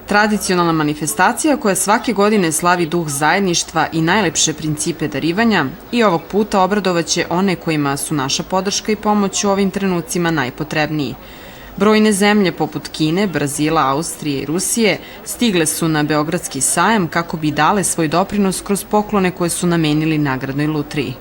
Tradicionalna manifestacija koja svake godine slavi duh zajedništva i najlepše principe darivanja i ovog puta obradovaće one kojima su naša podrška i pomoć u ovim trenucima najpotrebniji. Brojne zemlje poput Kine, Brazila, Austrije i Rusije stigle su na Beogradski sajam kako bi dale svoj doprinos kroz poklone koje su namenili nagradnoj lutriji.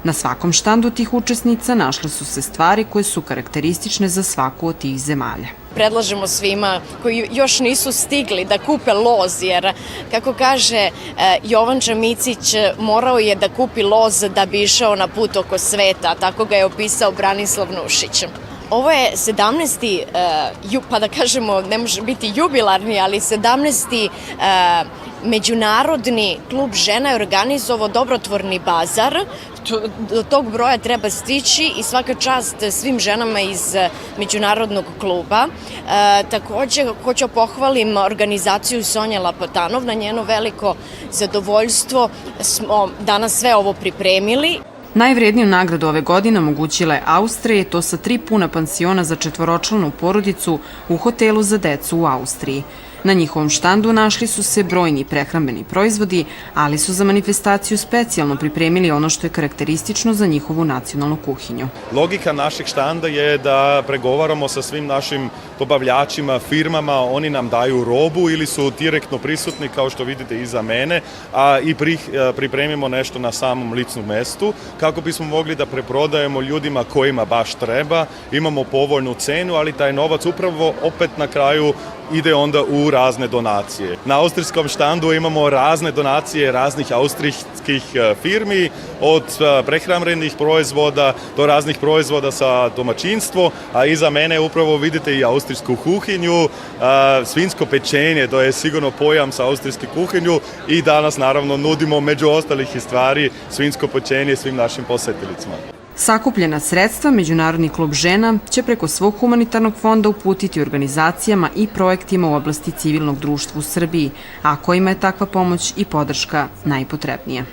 Na svakom štandu tih učesnica našle su se stvari koje su karakteristične za svaku od tih zemalja. Predlažemo svima koji još nisu stigli da kupe loz, jer, kako kaže Jovan Čamicić, morao je da kupi loz da bi išao na put oko sveta, tako ga je opisao Branislav Nušić. Ovo je 17. pa da kažemo, ne može biti jubilarni, ali 17. Međunarodni klub žena je organizovao dobrotvorni bazar. Do tog broja treba stići i svaka čast svim ženama iz Međunarodnog kluba. Takođe, hoću pohvalim organizaciju Sonje Lapatanov, na njeno veliko zadovoljstvo smo danas sve ovo pripremili. Najvredniju nagradu ove godine omogućila je Austrija, to sa 3 puna pansiona za 4-članu porodicu u hotelu za decu u Austriji. Na njihovom štandu našli su se brojni prehrambeni proizvodi, ali su za manifestaciju specijalno pripremili ono što je karakteristično za njihovu nacionalnu kuhinju. Logika našeg štanda je da pregovaramo sa svim našim dobavljačima, firmama, oni nam daju robu ili su direktno prisutni, kao što vidite iza mene, i pripremimo nešto na samom ličnom mestu, kako bismo mogli da preprodajemo ljudima kojima baš treba. Imamo povoljnu cenu, ali taj novac upravo opet na kraju ide onda u razne donacije. Na austrijskom štandu imamo razne donacije raznih austrijskih firmi, od prehrambenih proizvoda do raznih proizvoda za domaćinstvo, a iza mene upravo vidite i austrijsku kuhinju, svinjsko pečenje, to je sigurno pojam sa austrijske kuhinju i danas naravno nudimo među ostalih stvari svinjsko pečenje svim našim posetilicima. Sakupljena sredstva Međunarodni klub žena će preko svog humanitarnog fonda uputiti organizacijama i projektima u oblasti civilnog društva u Srbiji, a kojima je takva pomoć i podrška najpotrebnija.